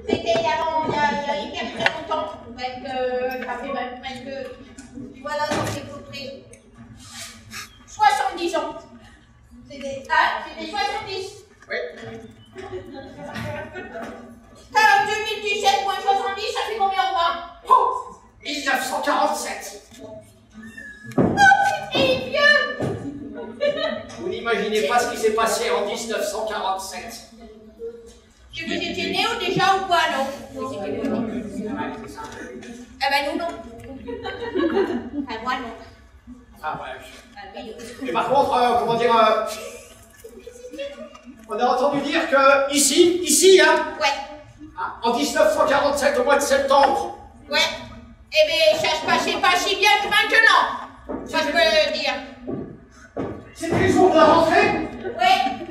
C'était il y a hyper très longtemps. Ça fait même voilà, donc c'est pour près 70 ans. C'est des 70. Oui. Alors 2017 moins 70, ça fait combien en bas? Oh, 1947. Oh, c'est vieux. Vous n'imaginez pas ce qui s'est passé en 1947. Vous étiez né ou déjà ou pas, non? Vous étiez pas né. Eh ben nous non. Ah, moi non. Ah ouais. Ah, oui. Et par contre, comment dire, on a entendu dire que ici, hein, Ouais. en 1947, au mois de septembre. Ouais. Eh bien, ça se passait pas si bien que maintenant. Ça, je peux le dire. C'était les jours de la rentrée. Ouais.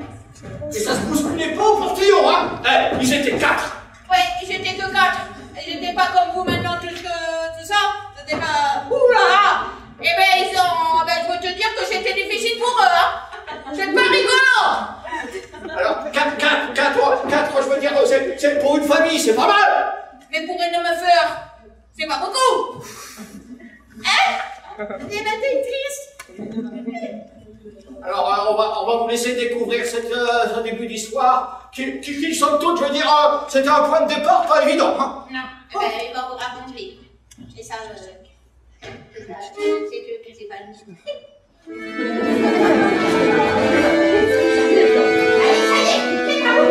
Et ça se bousculait pas au portillon, hein. Eh, ils étaient 4. Ouais, ils étaient que 4. Ils étaient pas comme vous maintenant, tout ça. C'était pas... Ouh là là. Eh ben, ils ont... Ben, je peux te dire que c'était difficile pour eux, hein. C'est pas rigolo. Alors, 4, je veux dire, c'est pour une famille, c'est pas mal. Mais pour une meufeur, c'est pas beaucoup. Hein? Eh ben, t'es triste. Alors, on va vous laisser découvrir ce début d'histoire qui, somme toute, je veux dire, c'était un point de départ pas évident. Hein. Non, eh ben, il va vous raconter. Et ça, c'est eux qui c'est pas nous. Allez, ça y est, c'est là où?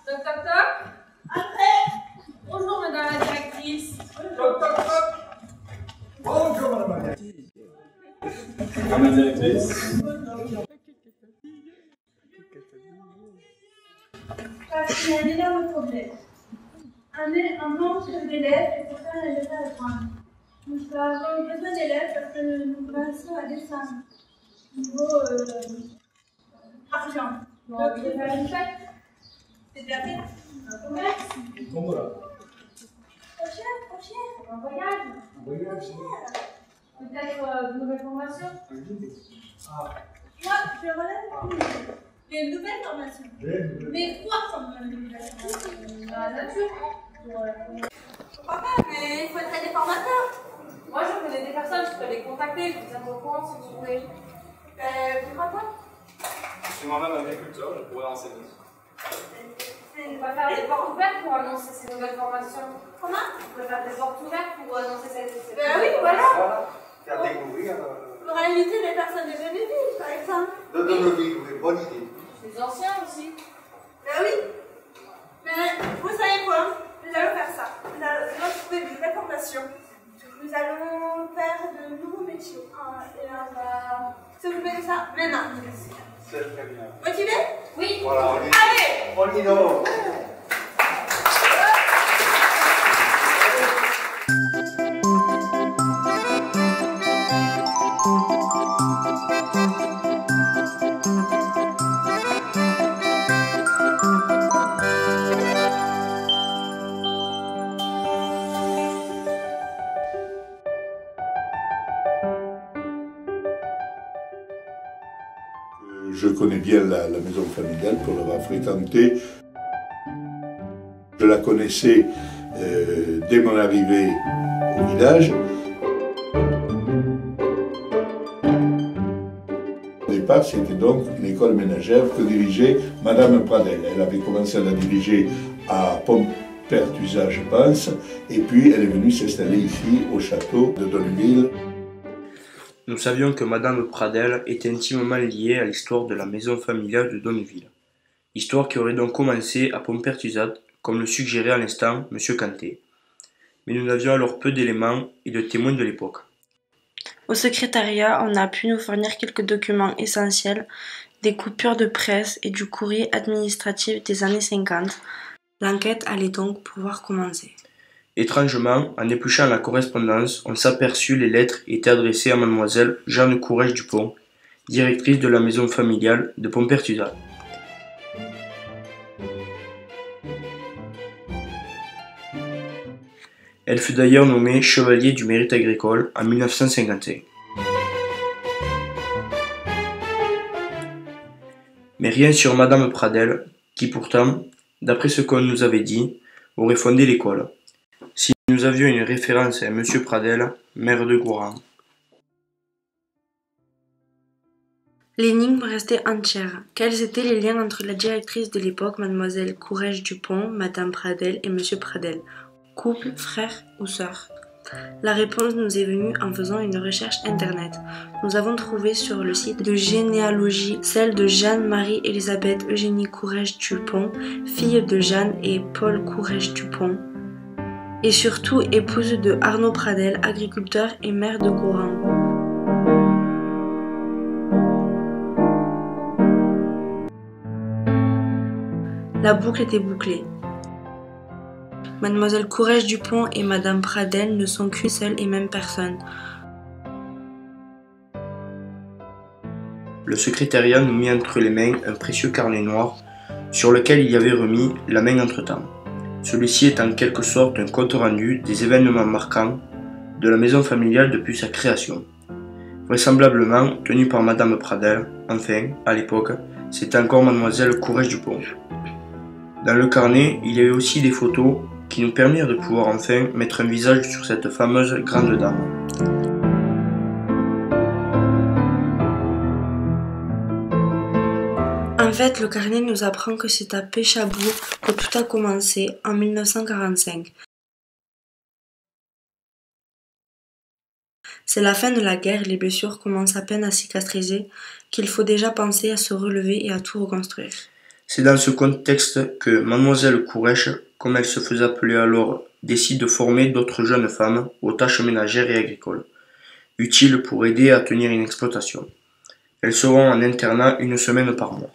Toc toc toc. Après. Bonjour madame la directrice. Toc toc toc. Bonjour madame la directrice. Madame la directrice. Il y a un énorme problème. Un manque d'élèves et pour faire les états à prendre. Nous avons besoin d'élèves parce que nous passons à des femmes. Niveau argent. Donc, on va faire une fête. C'est de la fête. Un commerce. Comment là? Trop cher. Un voyage. Peut-être de nouvelles formations. Moi, je relève des nouvelles formations. Mais quoi comme nouvelles formations? Dans la nature. Pourquoi pas, mais il faut être des formateurs. Moi je connais des personnes, je peux les contacter, je vous tiendrai au courant si vous voulez. Tu crois quoi? Je suis moi-même agriculteur, je pourrais enseigner. On va faire des portes ouvertes pour annoncer ces nouvelles formations. Comment? On va faire des portes ouvertes pour annoncer ces Ben oui, voilà. Voilà. Faire découvrir. Pour inviter les personnes de Gennevilles, par exemple. De Gennevilles, oui, bonne idée. Les anciens aussi. Ben oui. Mais vous savez quoi? Nous allons faire ça. Nous allons trouver des nouvelles formations. Nous allons faire de nouveaux métiers. Et on va s'occuper de ça maintenant. C'est très bien. Motivé? Oui. Voilà, on y Allez! On y va. Je connais bien la maison familiale pour l'avoir fréquentée. Je la connaissais dès mon arrivée au village. Au départ, c'était donc une école ménagère que dirigeait Madame Pradel. Elle avait commencé à la diriger à Pompertusa, je pense, et puis elle est venue s'installer ici, au château de Donneville. Nous savions que Madame Pradel était intimement liée à l'histoire de la maison familiale de Donneville. Histoire qui aurait donc commencé à Pompertusat, comme le suggérait à l'instant M. Cantet. Mais nous n'avions alors peu d'éléments et de témoins de l'époque. Au secrétariat, on a pu nous fournir quelques documents essentiels, des coupures de presse et du courrier administratif des années 50. L'enquête allait donc pouvoir commencer. Étrangement, en épluchant la correspondance, on s'aperçut les lettres étaient adressées à mademoiselle Jeanne Courrèges-Dupont, directrice de la maison familiale de Pompertusat. Elle fut d'ailleurs nommée chevalier du mérite agricole en 1951. Mais rien sur Madame Pradel, qui pourtant, d'après ce qu'on nous avait dit, aurait fondé l'école. Si nous avions une référence à Monsieur Pradel, maire de Gourin. L'énigme restait entière. Quels étaient les liens entre la directrice de l'époque, mademoiselle Courrèges-Dupont, Madame Pradel et Monsieur Pradel? Couple, frère ou sœur? La réponse nous est venue en faisant une recherche internet. Nous avons trouvé sur le site de généalogie celle de Jeanne-Marie-Élisabeth Eugénie Courrèges-Dupont, fille de Jeanne et Paul Courrèges-Dupont, et surtout épouse de Arnaud Pradel, agriculteur et maire de Gourin. La boucle était bouclée. Mademoiselle Courrèges-Dupont et Madame Pradel ne sont qu'une seule et même personne. Le secrétariat nous mit entre les mains un précieux carnet noir sur lequel il y avait remis la main entre-temps. Celui-ci est en quelque sorte un compte-rendu des événements marquants de la maison familiale depuis sa création. Vraisemblablement tenu par Madame Pradel, enfin, à l'époque, c'était encore Mademoiselle Courrèges-Dupont. Dans le carnet, il y avait aussi des photos qui nous permirent de pouvoir enfin mettre un visage sur cette fameuse grande dame. En fait, le carnet nous apprend que c'est à Pechabou que tout a commencé en 1945. C'est la fin de la guerre, les blessures commencent à peine à cicatriser, qu'il faut déjà penser à se relever et à tout reconstruire. C'est dans ce contexte que Mademoiselle Courrèges, comme elle se faisait appeler alors, décide de former d'autres jeunes femmes aux tâches ménagères et agricoles, utiles pour aider à tenir une exploitation. Elles seront en internat une semaine par mois.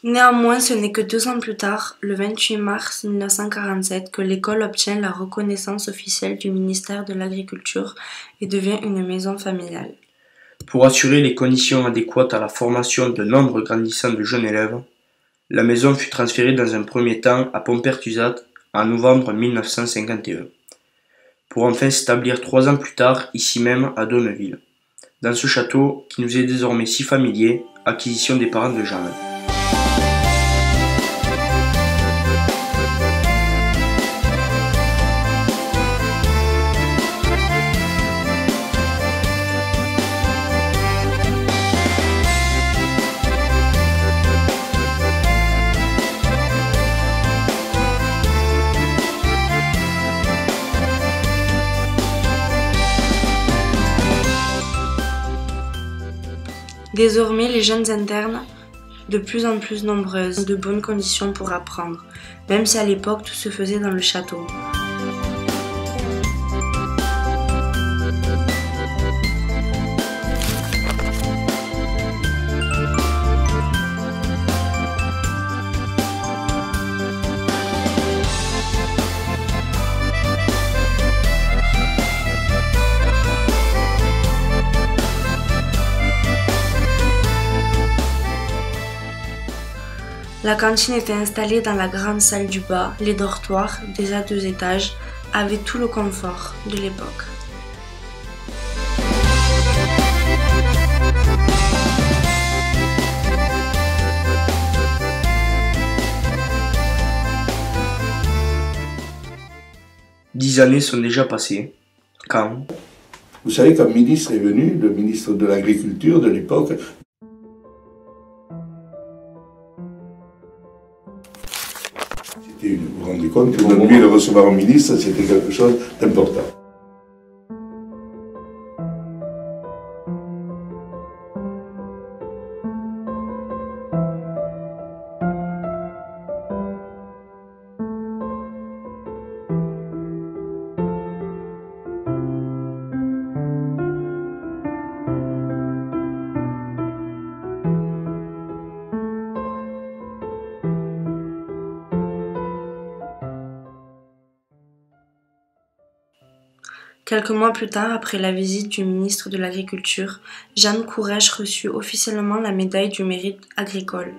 Néanmoins, ce n'est que 2 ans plus tard, le 28 mars 1947, que l'école obtient la reconnaissance officielle du ministère de l'Agriculture et devient une maison familiale. Pour assurer les conditions adéquates à la formation de nombre grandissant de jeunes élèves, la maison fut transférée dans un premier temps à Pompertuzat en novembre 1951, pour enfin s'établir 3 ans plus tard ici même à Donneville, dans ce château qui nous est désormais si familier, acquisition des parents de Jeanne. Désormais, les jeunes internes, de plus en plus nombreuses, ont de bonnes conditions pour apprendre, même si à l'époque tout se faisait dans le château. La cantine était installée dans la grande salle du bas. Les dortoirs, déjà 2 étages, avaient tout le confort de l'époque. Dix années sont déjà passées. Quand Vous savez qu'un ministre est venu, le ministre de l'Agriculture de l'époque. Vous vous rendez compte que de lui de recevoir un ministre, c'était quelque chose d'important. Quelques mois plus tard, après la visite du ministre de l'Agriculture, Jeanne Courrèges reçut officiellement la médaille du mérite agricole.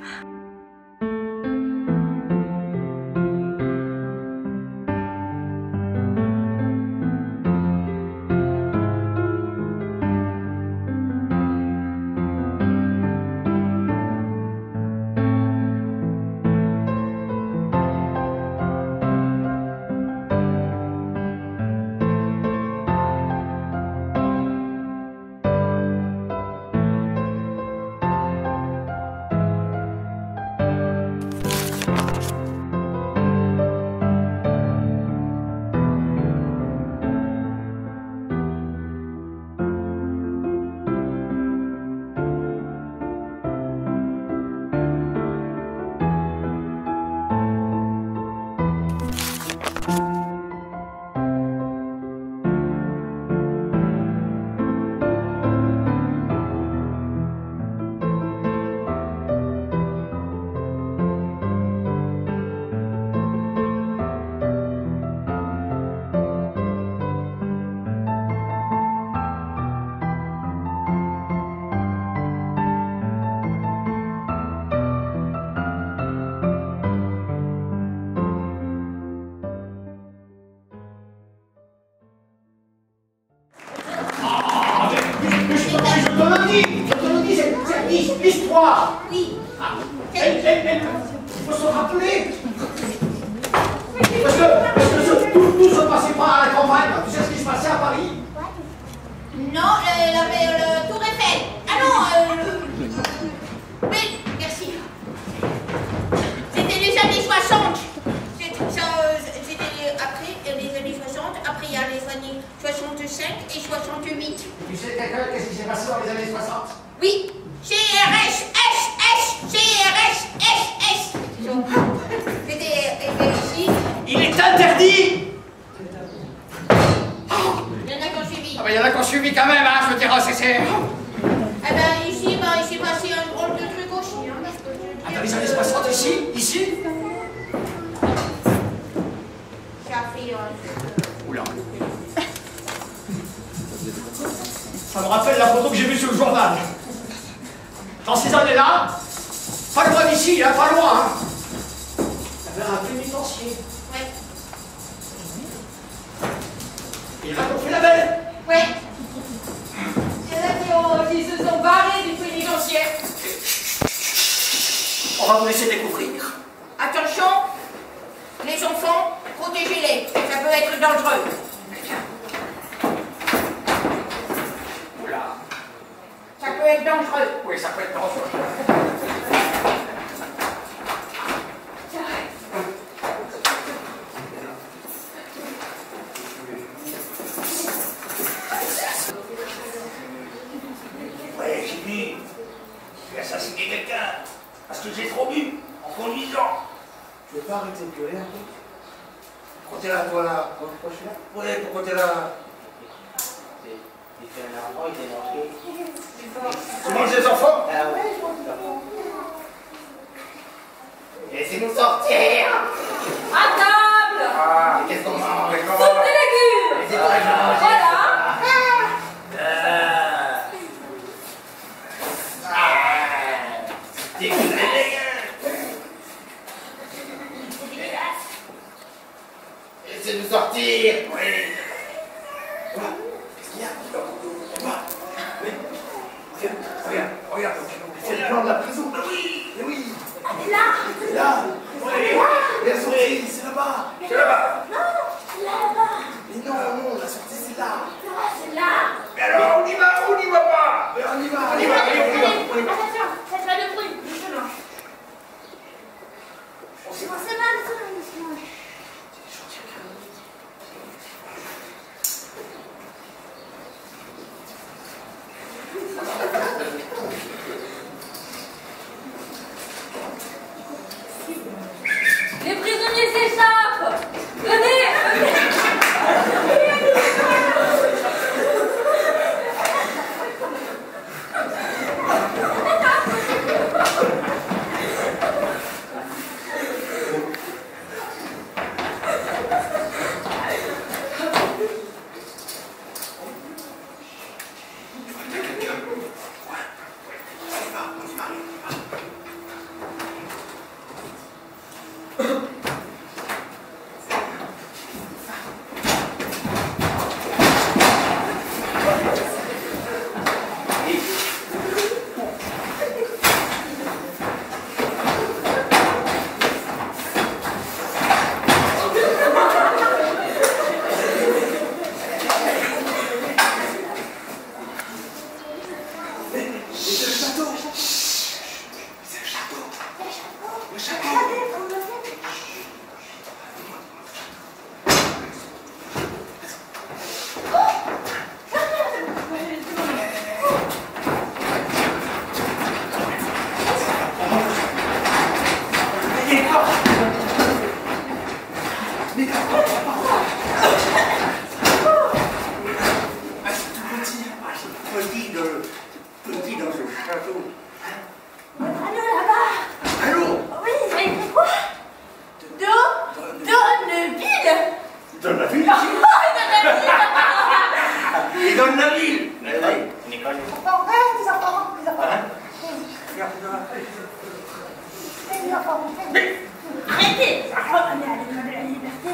Je te le dis, c'est l'histoire. Oui. Il faut se rappeler. Parce que tout se passait pas à la campagne. Tu sais ce qui se passait à Paris? Non, le Tour Eiffel. Ah non, oui, merci. C'était les années 60. C'était après les années 60. Après, il y a les années 65 et 68. Tu sais quelqu'un, qu'est-ce qui s'est passé dans les années 60? Oui, CRS, CRS. C'était ici. Il est interdit. Il y en a qui ont suivi. Ah ben, il y en a qui ont suivi quand même, hein, je veux dire, c'est... Ah ben ici, il s'est passé un drôle de truc aussi. Hein, Ah, dans les années 60, ici? Ça fait... Oula. Ça me rappelle la photo que j'ai vue sur le journal. Dans ces années-là, pas loin d'ici, hein, pas loin, hein. Il y avait un pénitencier. Ouais. Et il y en a qui ont fait la belle. Ouais. Il y en a qui se sont barrés du pénitentiaire. On va vous laisser découvrir. Attention, les enfants, protégez-les. Ça peut être dangereux. Oula. Ça peut être dangereux. Oui, ça peut être dangereux. Ouais, Jimmy, j'ai assassiné quelqu'un parce que j'ai trop bu en conduisant. Tu veux pas arrêter de pleurer un peu? Pourquoi t'es là, toi, là? Pourquoi je suis là? Ouais, pourquoi t'es là? Il fait un enfant, il est rentré. Tu manges les enfants? Ah ouais, je mange les enfants. Laissez-nous sortir! À table! Ah, Qu'est-ce qu'on mange? Soupe de légumes! Laissez-moi manger. Voilà! Laissez-nous sortir! Oui. Qu'est-ce qu'il y a? Regarde. C'est le plan de la prison. Oui. Mais oui! Elle est là! C'est là! Oui. La sortie, c'est là-bas! C'est là-bas. Non! Là-bas! Mais non, la sortie, c'est là! C'est là! Mais alors, on y va ou on n'y va pas? Mais on y va! On y va, allez, on y va. Attention, faites pas de bruit, doucement. C'est mal, doucement. Les prisonniers s'échappent! Venez! liberté. À nous la liberté.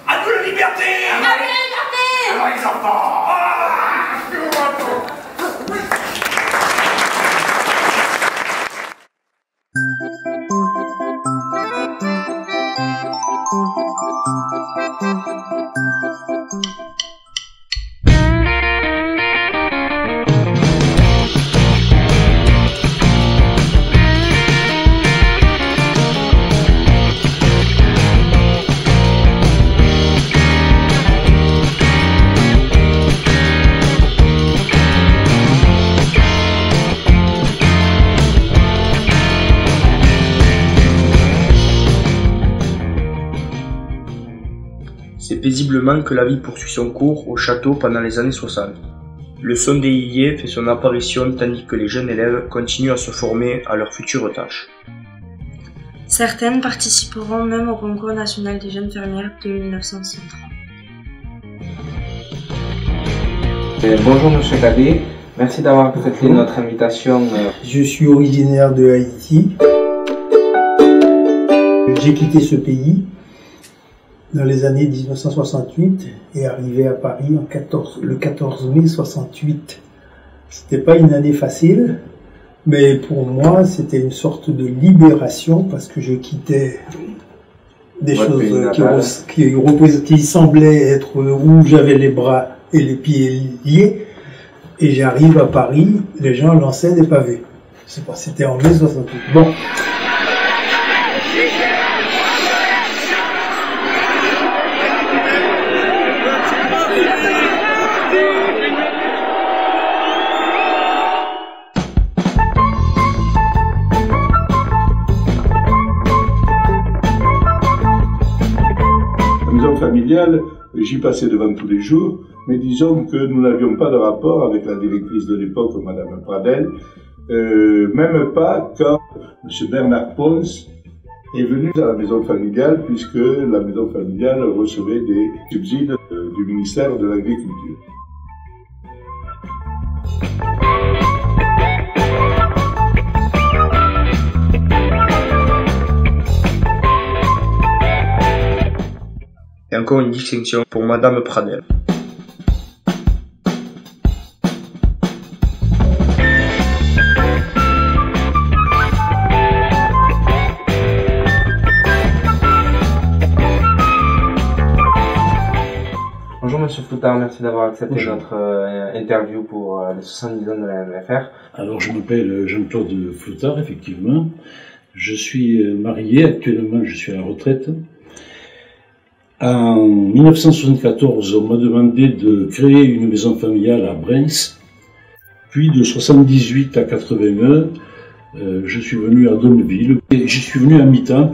À nous la liberté. À nous la liberté. Alors les enfants. C'est paisiblement que la vie poursuit son cours au château pendant les années 60. Le son des yéyés fait son apparition tandis que les jeunes élèves continuent à se former à leurs futures tâches. Certaines participeront même au concours national des jeunes fermières de 1963. Bonjour Monsieur Cadet, merci d'avoir accepté notre invitation. Je suis originaire de Haïti. J'ai quitté ce pays dans les années 1968 et arrivé à Paris le 14 mai 68. C'était pas une année facile, mais pour moi c'était une sorte de libération parce que je quittais des choses qui semblaient être où j'avais les bras et les pieds liés, et j'arrive à Paris, les gens lançaient des pavés. Je sais pas, c'était en mai 68. Bon. Familiale, j'y passais devant tous les jours, mais disons que nous n'avions pas de rapport avec la directrice de l'époque, Madame Pradel, même pas quand M. Bernard Pons est venu à la maison familiale, puisque la maison familiale recevait des subsides du ministère de l'Agriculture. Et encore une distinction pour Madame Pradel. Bonjour Monsieur Floutard, merci d'avoir accepté notre interview pour les 70 ans de la MFR. Alors je m'appelle Jean-Claude Floutard, effectivement. Je suis marié, actuellement je suis à la retraite. En 1974, on m'a demandé de créer une maison familiale à Brens. Puis de 78 à 81, je suis venu à Donneville. Et j'y suis venu à mi-temps.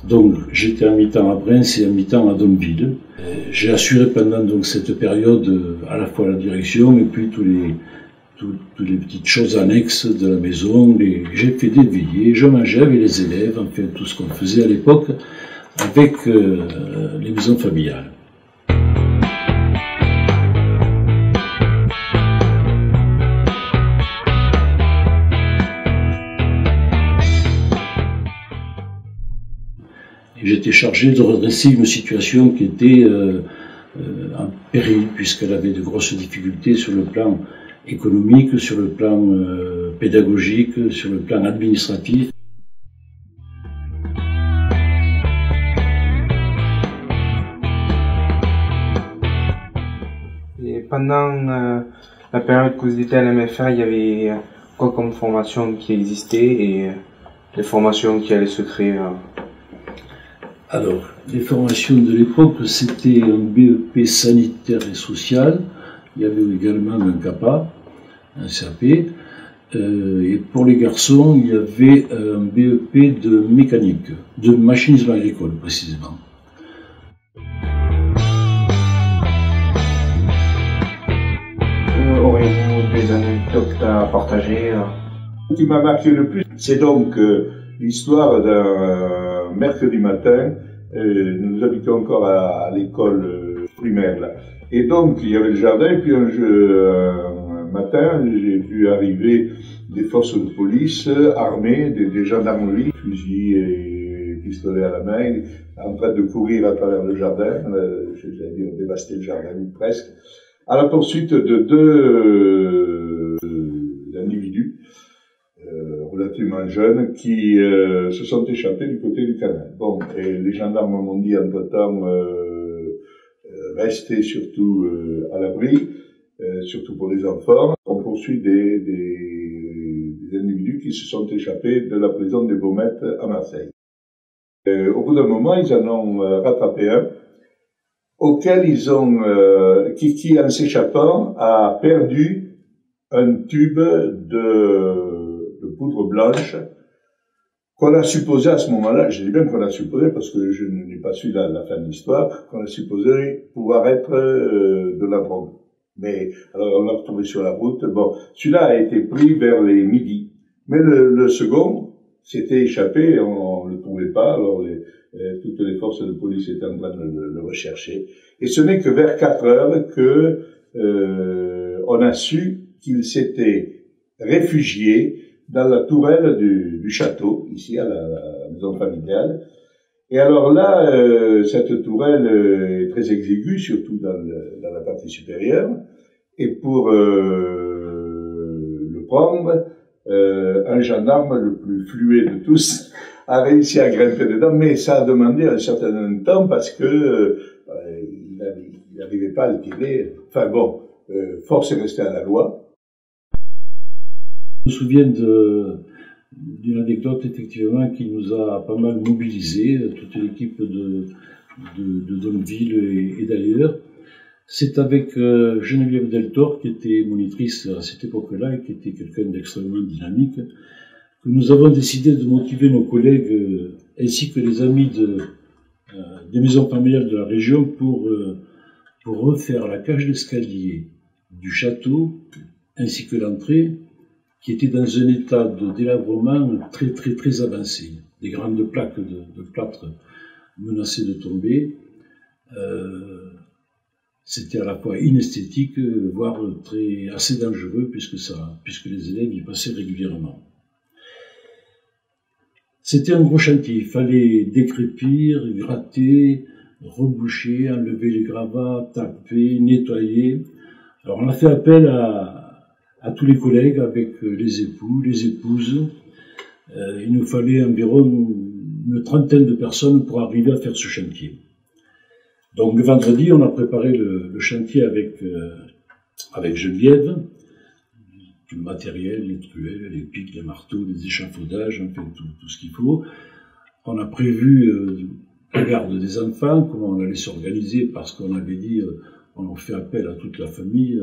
Donc j'étais à mi-temps à Brens et à mi-temps à Donneville. J'ai assuré pendant donc cette période à la fois la direction et puis toutes les petites choses annexes de la maison. J'ai fait des veillées, je mangeais avec les élèves, enfin tout ce qu'on faisait à l'époque avec les maisons familiales. J'étais chargé de redresser une situation qui était en péril, puisqu'elle avait de grosses difficultés sur le plan économique, sur le plan pédagogique, sur le plan administratif. Et pendant la période que vous étiez à l'MFR, il y avait quoi comme formation qui existait et les formations qui allaient se créer Alors, les formations de l'époque, c'était un BEP sanitaire et social. Il y avait également un CAPA, un CAP. Et pour les garçons, il y avait un BEP de mécanique, de machinisme agricole précisément. Auriez-vous des anecdotes à partager Ce qui m'a marqué le plus, c'est donc l'histoire d'un mercredi matin. Nous habitions encore à l'école primaire là. Et donc il y avait le jardin, et puis un matin matin, j'ai vu arriver des forces de police armées, des gendarmeries, fusils et pistolets à la main, en train de courir à travers le jardin, j'allais dire dévaster le jardin, ou presque, à la poursuite de deux individus relativement jeunes qui se sont échappés du côté du canal. Bon, et les gendarmes m'ont dit entre-temps rester surtout à l'abri, surtout pour les enfants. On poursuit des individus qui se sont échappés de la prison des Baumettes à Marseille. Au bout d'un moment, ils en ont rattrapé un, auquel ils ont, qui en s'échappant a perdu un tube de poudre blanche qu'on a supposé à ce moment-là, je dis bien qu'on a supposé parce que je n'ai pas su la fin de l'histoire, qu'on a supposé pouvoir être de la drogue. Mais alors on l'a retrouvé sur la route. Bon, celui-là a été pris vers les midis, mais le second s'était échappé, on le trouvait pas. Alors toutes les forces de police étaient en train de le rechercher, et ce n'est que vers 4 heures que on a su qu'il s'était réfugié dans la tourelle du château, ici à la maison familiale. Et alors là, cette tourelle est très exiguë, surtout dans la partie supérieure. Et pour le prendre, un gendarme, le plus fluet de tous, a réussi à grimper dedans, mais ça a demandé un certain temps parce que il n'arrivait pas à le tirer. Enfin bon, force est restée à la loi. Je me souviens d'une anecdote effectivement qui nous a pas mal mobilisés, toute l'équipe de Donneville et d'ailleurs. C'est avec Geneviève Deltor, qui était monitrice à cette époque-là et qui était quelqu'un d'extrêmement dynamique, que nous avons décidé de motiver nos collègues ainsi que les amis des maisons familiales de la région pour refaire la cage d'escalier du château ainsi que l'entrée, qui était dans un état de délabrement très très très avancé. Des grandes plaques de plâtre menaçaient de tomber. C'était à la fois inesthétique, voire assez dangereux, puisque les élèves y passaient régulièrement. C'était un gros chantier. Il fallait décrépir, gratter, reboucher, enlever les gravats, taper, nettoyer. Alors on a fait appel à tous les collègues avec les époux, les épouses. Il nous fallait environ une trentaine de personnes pour arriver à faire ce chantier. Donc le vendredi, on a préparé le chantier avec Geneviève, tout le matériel, les truelles, les pics, les marteaux, les échafaudages, enfin tout ce qu'il faut. On a prévu la garde des enfants, comment on allait s'organiser, parce qu'on avait dit on a fait appel à toute la famille,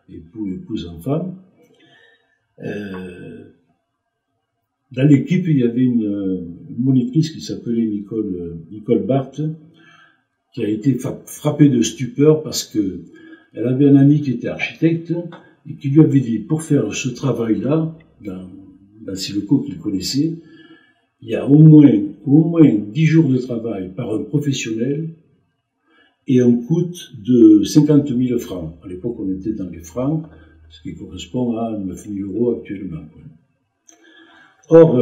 époux, épouses, enfants. Dans l'équipe, il y avait une monitrice qui s'appelait Nicole Barthes, qui a été frappée de stupeur parce que elle avait un ami qui était architecte et qui lui avait dit, pour faire ce travail-là, dans ces locaux qu'il connaissait, il y a au moins 10 jours de travail par un professionnel et un coût de 50 000 francs. À l'époque, on était dans les francs, ce qui correspond à 9 000 € actuellement. Or,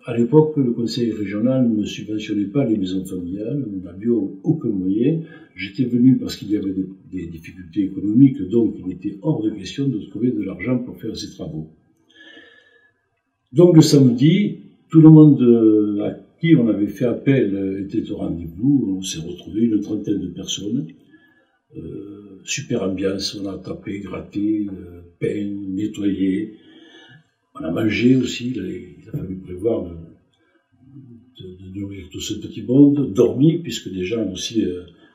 à l'époque, le conseil régional ne subventionnait pas les maisons familiales, nous n'avions aucun moyen. J'étais venu parce qu'il y avait des difficultés économiques, donc il était hors de question de trouver de l'argent pour faire ces travaux. Donc le samedi, tout le monde à qui on avait fait appel était au rendez-vous. On s'est retrouvé une trentaine de personnes. Super ambiance, on a tapé, gratté, peint, nettoyé. On a mangé aussi, il a fallu prévoir de nourrir tout ce petit monde, dormi, puisque des gens aussi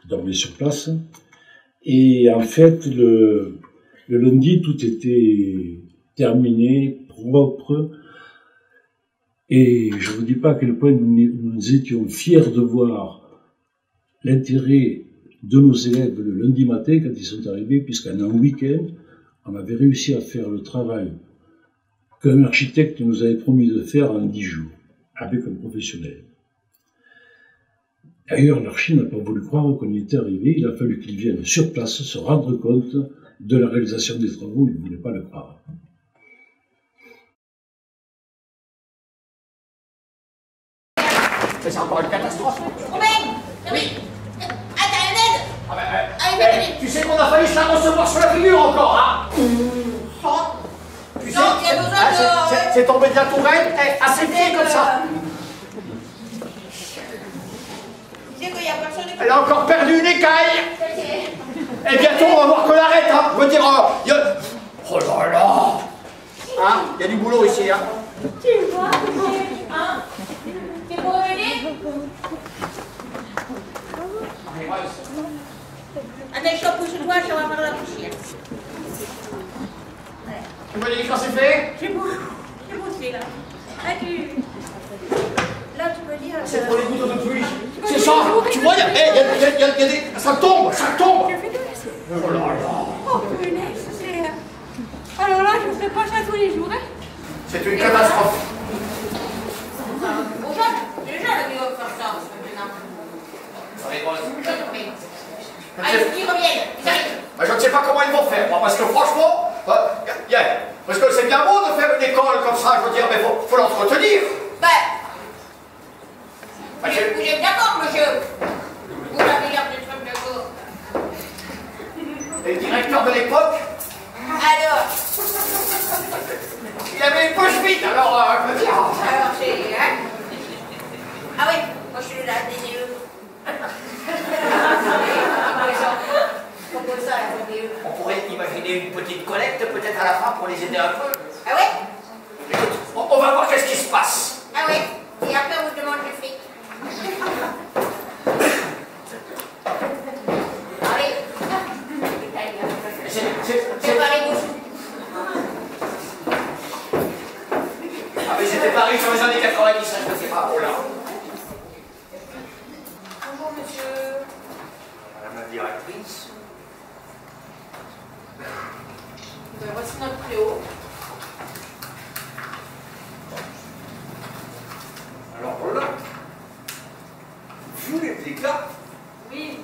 dormaient sur place. Et en fait, le lundi, tout était terminé, propre. Et je ne vous dis pas à quel point nous étions fiers de voir l'intérêt de nos élèves le lundi matin quand ils sont arrivés, puisqu'en un week-end, on avait réussi à faire le travail qu'un architecte nous avait promis de faire en 10 jours, avec un professionnel. D'ailleurs, l'archi n'a pas voulu croire qu'on y était arrivé, il a fallu qu'il vienne sur place se rendre compte de la réalisation des travaux, il ne voulait pas le croire. Mais c'est encore une catastrophe. Romain! Oui! Ah, t'as une aide? Ah ben, Allez, venez! tu sais qu'on a failli se la recevoir sur la figure encore, hein? Tu sais, Non, il y a besoin de... c'est tombé de la tourelle, assez pieds comme ça. Tu sais qu'il y a personne qui... Elle a encore perdu une écaille. Et bientôt, on va voir qu'on arrête, hein. Je veux dire, oh là là. Hein? Il y a du boulot ici, hein. Tu vois, hein? Tu peux revenir? Attends, je t'en toi, je vais faire la poussière. Tu m'as dit quand c'est fait? J'ai bossé là. Ah, là, tu peux dire. C'est pour les gouttes de pluie. C'est ça. Tu vois, il y a des... Ça tombe, ça tombe. Oh là là. Oh, punaise, c'est... Alors là, je ne fais pas ça tous les jours, hein. C'est une catastrophe. Bonjour, déjà, le bureau de faire ça, allez, ils reviennent, ils arrivent. Je ne sais pas comment ils vont faire, moi, parce que franchement, parce que c'est bien beau de faire une école comme ça, je veux dire, mais faut l'entretenir. Vous êtes d'accord, monsieur? Vous avez l'air d'être d'accord. Et le directeur de l'époque, Alors, il avait une poche vide, alors, je veux dire. alors c'est... Hein? Ah oui, moi je suis là, des yeux. On pourrait imaginer une petite collecte, peut-être à la fin, pour les aider un peu. Ah ouais? Écoute, on va voir qu'est-ce qui se passe. Ah ouais? Et après on vous demande le fric. Allez. Préparez-vous. Ah mais c'était Paris sur les années 90, ça je ne sais pas. Oh là. Bonjour monsieur. Madame la directrice. Voici notre préau. Alors voilà. Vous les éclats. Oui,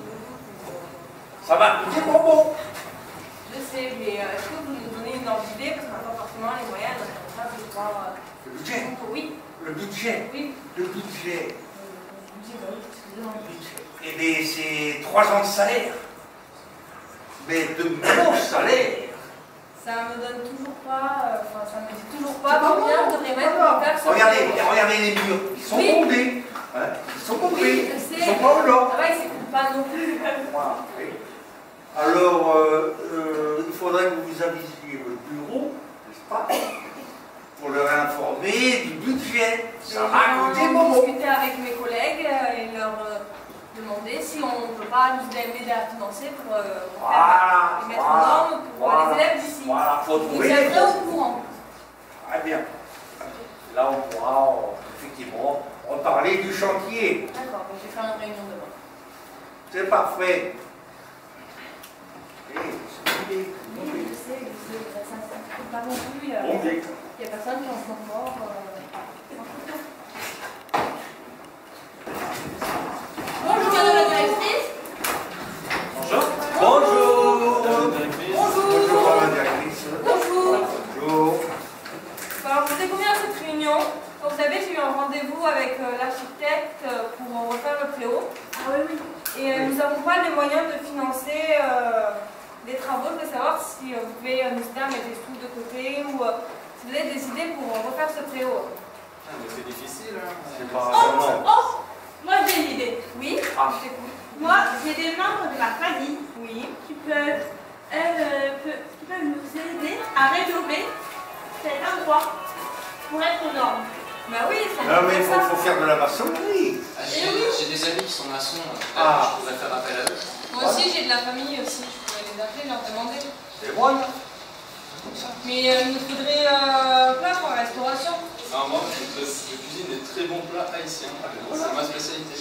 Ça va coûter bonbon. je sais, mais est-ce que vous nous donnez une ordre d'idée parce qu'on n'a pas forcément les moyens, donc on va pouvoir... Le budget. Oui. Le budget. Oui. Le budget. Excusez-moi. Eh bien, c'est 3 ans de salaire. Mais de gros salaires. Ça me donne toujours pas, enfin ça me dit toujours pas combien je devrais mettre pour faire ce Regardez les murs. Ils sont bondés. Hein, ils sont bondés. Oui, je sais. Ils sont pas au nord. Ça va, ils s'écoutent pas non plus. Voilà. Alors, il faudrait que vous avisiez le bureau, n'est-ce pas, pour leur informer du budget. Ça va coûter J'ai bonbon. discuté avec mes collègues et leur demander si on ne peut pas nous aider à financer pour faire les mettre en norme pour les élèves d'ici. Voilà, faut trouver Vous les êtes au courant. Très bien. Là, on pourra effectivement reparler du chantier. D'accord, je vais faire une réunion demain. C'est parfait. Oui, je sais, ça ne coûte pas non plus. Il n'y a personne qui en se mort. Bonjour madame la directrice. Bonjour. Bonjour. Bonjour madame la directrice. Bonjour. Bonjour. Alors, vous découvrez à cette réunion. Comme vous savez, j'ai eu un rendez-vous avec l'architecte pour refaire le préau. Ah oui, oui. Et nous n'avons pas les moyens de financer des travaux. Je voulais savoir si vous pouvez nous aider à mettre des sous de côté ou si vous avez des idées pour refaire ce préau. Ah, mais c'est difficile, hein. C'est pas Oh, moi j'ai une idée. Oui, je t'écoute. Moi, j'ai des membres de ma famille Oui. qui peuvent nous aider à rénover cet endroit pour être aux normes. Bah oui, c'est Non, mais il faut faire de la maçonnerie. J'ai des amis qui sont maçons, Ah. je pourrais faire appel à eux. Moi aussi, j'ai de la famille aussi. Je pourrais les appeler, leur demander. C'est moi, là. Mais il nous faudrait plein pour la restauration. Non, moi, je cuisine des très bons plats haïtiens. C'est ma spécialité.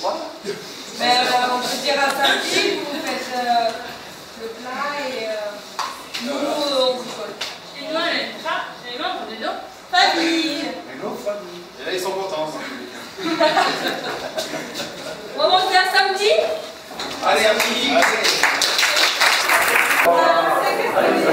Mais on peut dire à samedi, vous faites le plat et nous, on bricole. Et nous, on aime ça, les membres de nos familles. Et là, ils sont contents. On va manger à samedi. Allez, à midi. Allez.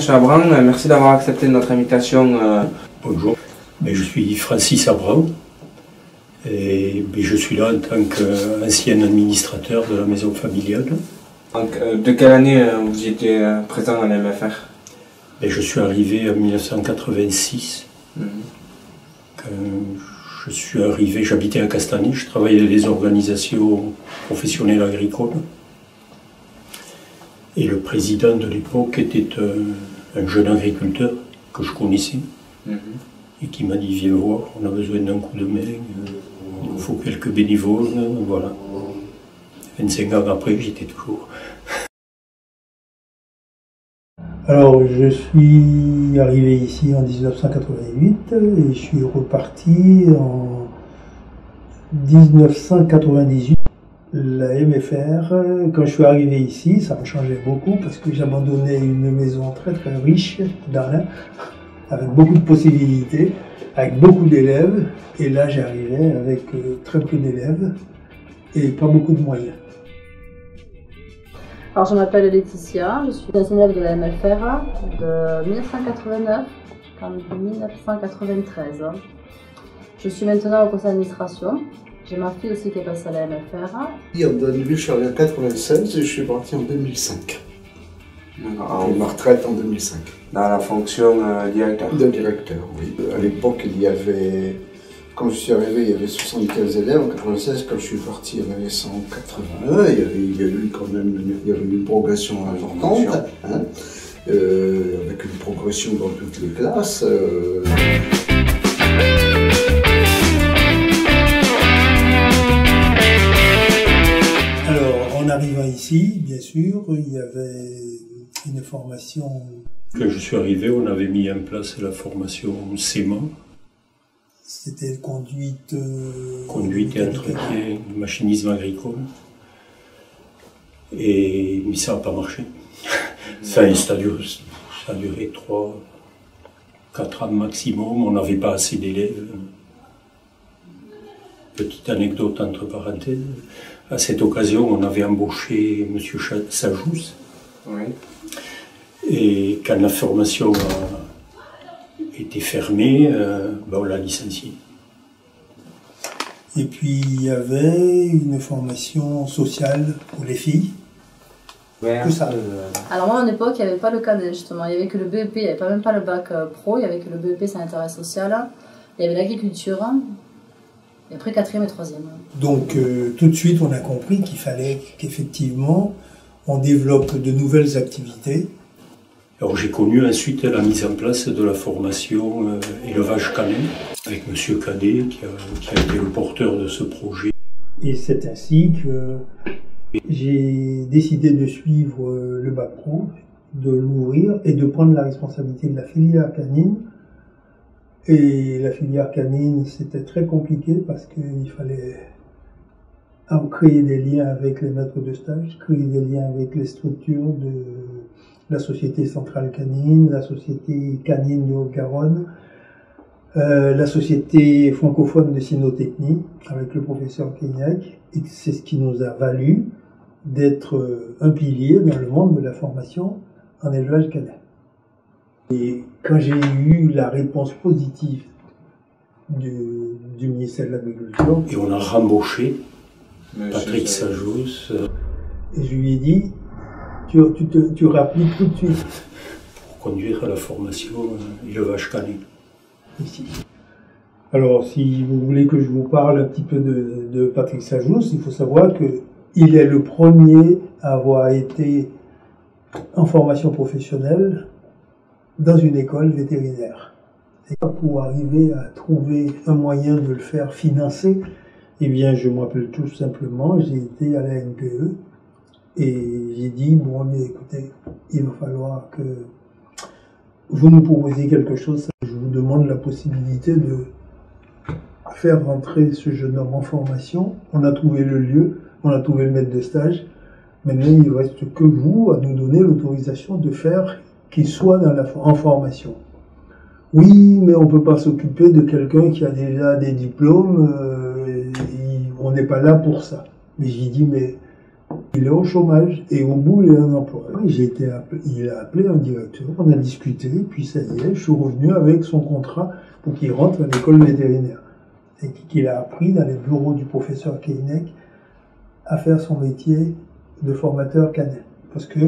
Monsieur Abran, merci d'avoir accepté notre invitation. Bonjour, je suis Francis Abran et je suis là en tant qu'ancien administrateur de la maison familiale. Donc, de quelle année vous étiez présent à la MFR? Je suis arrivé en 1986. Quand je suis arrivé, j'habitais à Castagny, je travaillais dans des organisations professionnelles agricoles. Et le président de l'époque était un jeune agriculteur que je connaissais et qui m'a dit viens voir, on a besoin d'un coup de main, il nous faut quelques bénévoles, voilà. 25 ans après, j'étais toujours. Alors, je suis arrivé ici en 1988 et je suis reparti en 1998. La MFR, quand je suis arrivé ici, ça me changeait beaucoup parce que j'abandonnais une maison très très riche d'Arlin, avec beaucoup de possibilités, avec beaucoup d'élèves, et là j'arrivais avec très peu d'élèves et pas beaucoup de moyens. Alors je m'appelle Laetitia, je suis ancienne élève de la MFR de 1989 à 1993. Je suis maintenant au conseil d'administration. J'ai ma fille aussi qui est passée à la MFR. En Donneville, je suis arrivé en 96 et je suis parti en 2005. J'ai ma retraite en 2005. Dans la fonction directeur? De directeur, oui. À l'époque, il y avait, quand je suis arrivé, il y avait 75 élèves. En 96, quand je suis parti, il y en avait 181. Il y a eu quand même une progression importante, hein, avec une progression dans toutes les classes. En arrivant ici, bien sûr, il y avait une formation. Quand je suis arrivé, on avait mis en place la formation CEMA. C'était conduite et entretien, machinisme agricole. Mais ça n'a pas marché. Ça a duré 3-4 ans maximum, on n'avait pas assez d'élèves. Petite anecdote entre parenthèses. À cette occasion, on avait embauché M. Sajous. Oui. Et quand la formation a été fermée, on l'a licencié. Et puis il y avait une formation sociale pour les filles. Que ça. Alors moi, à mon époque, il n'y avait pas le cadet justement. Il n'y avait que le BEP, il n'y avait même pas le bac pro, il n'y avait que le BEP, c'est l'intérêt social. Il y avait l'agriculture. Et après 4e et 3e. Donc tout de suite on a compris qu'il fallait qu'effectivement on développe de nouvelles activités. Alors j'ai connu ensuite la mise en place de la formation élevage canin avec M. Cadet qui a été le porteur de ce projet. Et c'est ainsi que j'ai décidé de suivre le bac pro, de l'ouvrir et de prendre la responsabilité de la filière canine. Et la filière canine, c'était très compliqué parce qu'il fallait créer des liens avec les maîtres de stage, créer des liens avec les structures de la Société Centrale Canine, la Société Canine de Haute-Garonne, la Société francophone de cynotechnie avec le professeur Keignac. Et c'est ce qui nous a valu d'être un pilier dans le monde de la formation en élevage canin. Et quand j'ai eu la réponse positive du ministère de l'Agriculture... Et on a rembauché Patrick Sajous. Et je lui ai dit, tu rappliques tout de suite. Pour conduire à la formation élevage canin. Ici. Alors, si vous voulez que je vous parle un petit peu de Patrick Sajous, il faut savoir qu'il est le premier à avoir été en formation professionnelle dans une école vétérinaire. Et pour arriver à trouver un moyen de le faire financer, eh bien, je me rappelle tout simplement, j'ai été à la NPE et j'ai dit, bon, mais écoutez, il va falloir que vous nous proposiez quelque chose. Je vous demande la possibilité de faire rentrer ce jeune homme en formation. On a trouvé le lieu, on a trouvé le maître de stage. Maintenant, il ne reste que vous à nous donner l'autorisation de faire qu'il soit en formation. Oui, mais on ne peut pas s'occuper de quelqu'un qui a déjà des diplômes, on n'est pas là pour ça. Mais j'ai dit, mais Il est au chômage et au bout il a un emploi. Il a appelé un directeur, on a discuté, puis ça y est, je suis revenu avec son contrat pour qu'il rentre à l'école vétérinaire. Et qu'il a appris dans les bureaux du professeur Keinec à faire son métier de formateur canin. Parce que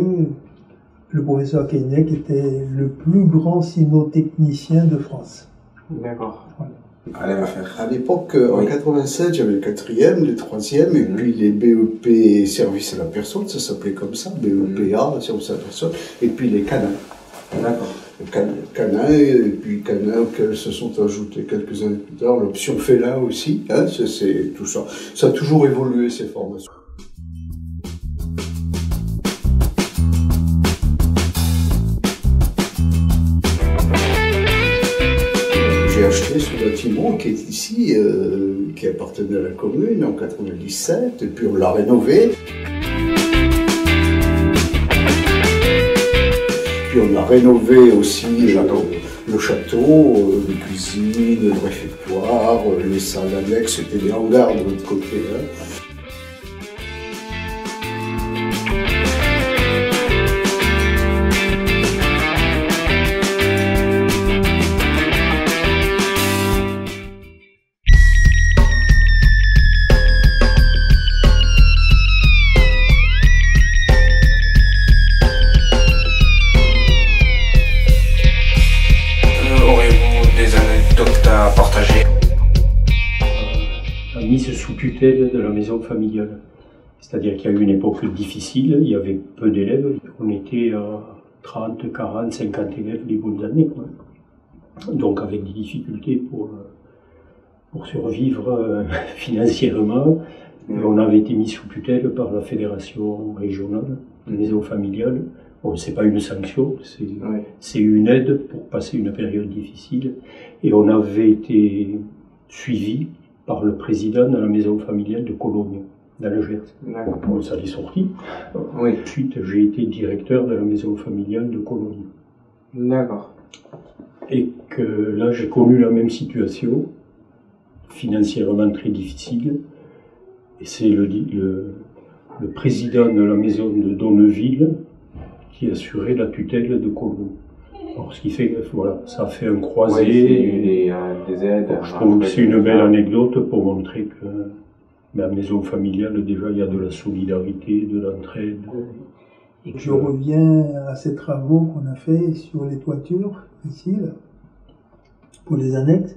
le professeur Keinec était le plus grand cynotechnicien de France. D'accord. Voilà. À l'époque, en 87, j'avais le 4e, le 3e, et puis les BEP service à la personne, ça s'appelait comme ça, BEPA, service à la personne, et puis les canins. D'accord. Canins, et puis canins auxquels se sont ajoutés quelques années plus tard, l'option félin aussi, hein, c'est tout ça. Ça a toujours évolué, ces formations. J'ai acheté ce bâtiment qui est ici, qui appartenait à la commune en 97, et puis on l'a rénové. Puis on a rénové aussi le château, les cuisines, le réfectoire, les salles annexes, c'était des hangars de l'autre côté. Hein. Mise sous tutelle de la maison familiale. C'est-à-dire qu'il y a eu une époque difficile, il y avait peu d'élèves, on était à 30, 40, 50 élèves les bonnes années, quoi. Donc avec des difficultés pour survivre financièrement. Et on avait été mis sous tutelle par la fédération régionale de maison familiale. Bon, c'est pas une sanction, c'est une aide pour passer une période difficile. Et on avait été suivi par le président de la maison familiale de Cologne, dans le Gers. Bon, ça l'est sorti. Ensuite, j'ai été directeur de la maison familiale de Cologne. D'accord. Et que là, j'ai connu la même situation, financièrement très difficile. Et c'est le président de la maison de Donneville qui assurait la tutelle de Cologne. Alors, ce qui fait que voilà, ça a fait un croisé. Des aides. Je trouve que c'est une belle anecdote pour montrer que la maison familiale, déjà, il y a de la solidarité, de l'entraide. Je reviens à ces travaux qu'on a fait sur les toitures, ici, là, pour les annexes.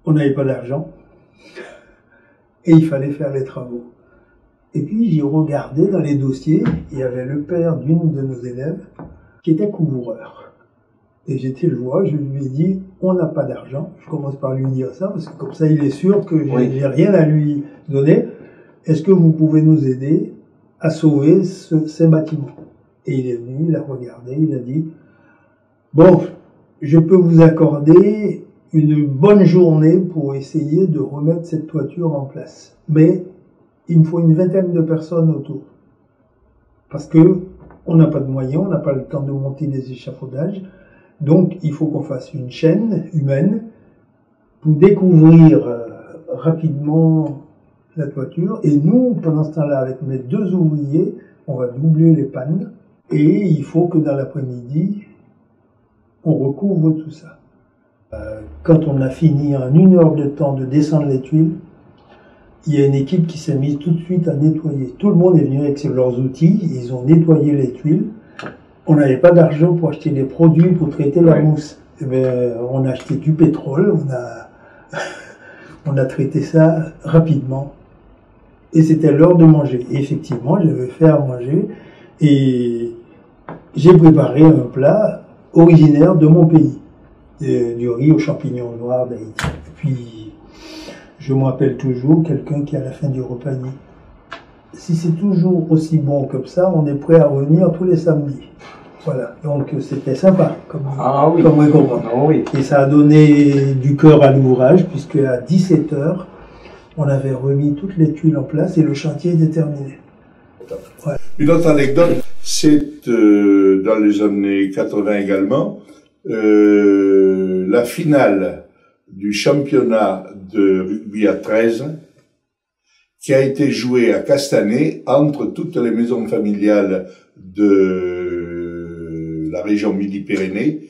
On n'avait pas d'argent et il fallait faire les travaux. Et puis j'ai regardé dans les dossiers, il y avait le père d'une de nos élèves qui était couvreur. Et j'étais le voir, je lui ai dit, on n'a pas d'argent. Je commence par lui dire ça, parce que comme ça il est sûr que j'ai rien à lui donner. Est-ce que vous pouvez nous aider à sauver ces bâtiments? Et il est venu, il a regardé, il a dit, bon, je peux vous accorder une bonne journée pour essayer de remettre cette toiture en place. Mais il me faut une vingtaine de personnes autour. Parce que on n'a pas de moyens, on n'a pas le temps de monter des échafaudages. Donc il faut qu'on fasse une chaîne humaine pour découvrir rapidement la toiture. Et nous, pendant ce temps-là, avec mes 2 ouvriers, on va doubler les pannes. Et il faut que dans l'après-midi, on recouvre tout ça. Quand on a fini en 1 heure de temps de descendre les tuiles, il y a une équipe qui s'est mise tout de suite à nettoyer. Tout le monde est venu avec leurs outils, ils ont nettoyé les tuiles. On n'avait pas d'argent pour acheter des produits pour traiter la mousse. Et bien, on a acheté du pétrole, on a traité ça rapidement. Et c'était l'heure de manger. Et effectivement, j'avais fait à manger et j'ai préparé un plat originaire de mon pays. Du riz aux champignons noirs d'Haïti. Et puis, je me rappelle toujours quelqu'un qui à la fin du repas dit « Si c'est toujours aussi bon comme ça, on est prêt à revenir tous les samedis. » Voilà, donc c'était sympa comme récompense. Et ça a donné du cœur à l'ouvrage, puisque à 17h, on avait remis toutes les tuiles en place et le chantier était terminé. Voilà. Une autre anecdote, c'est dans les années 80 également, la finale du championnat de rugby à 13 qui a été joué à Castanet entre toutes les maisons familiales de la région Midi-Pyrénées.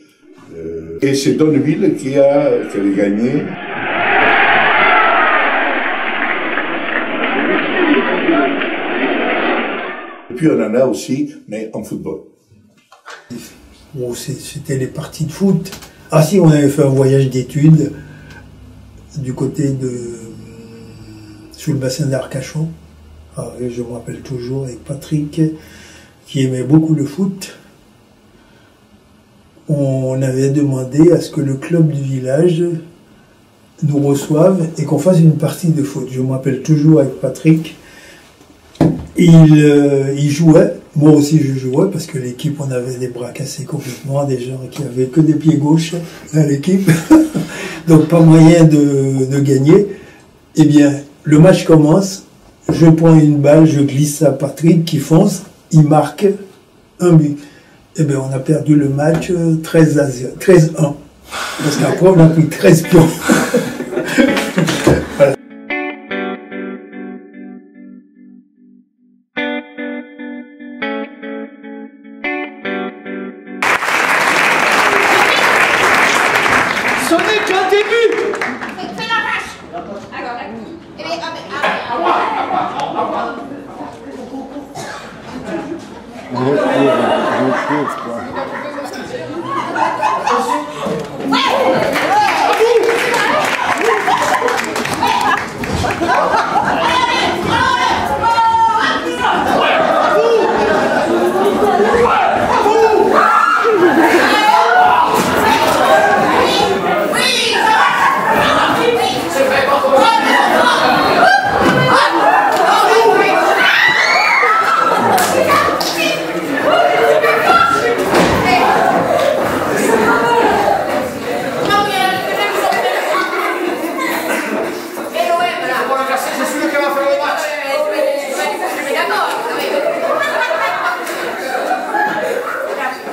Et c'est Donneville qui a gagné. Et puis on en a aussi, mais en football. Bon, c'était les parties de foot. Ah si, on avait fait un voyage d'études du côté de... sous le bassin d'Arcachon. Ah, et je me rappelle toujours avec Patrick, qui aimait beaucoup le foot. On avait demandé à ce que le club du village nous reçoive et qu'on fasse une partie de foot. Je me rappelle toujours avec Patrick. Il jouait, moi aussi je jouais parce que l'équipe, on avait des bras cassés complètement, des gens qui avaient que des pieds gauches dans l'équipe, donc pas moyen de gagner. Eh bien, le match commence, je prends une balle, je glisse à Patrick qui fonce, il marque un but. Eh bien, on a perdu le match 13-1, parce qu'après on a pris 13 pions. Voilà. Ce n'est qu'un début. Fais la vache. Alors, eh bien,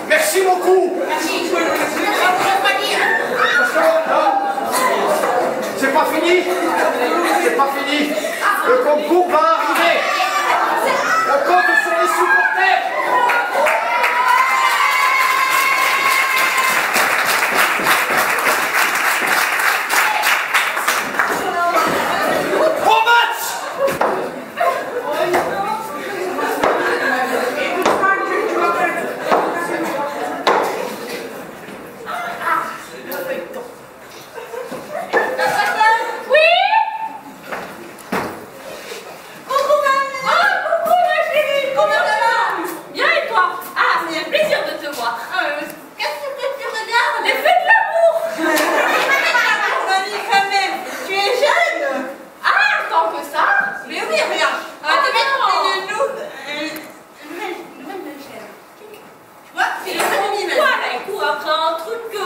Merci beaucoup. C'est pas fini. C'est pas fini. Le concours va arriver. On compte sur les supporters.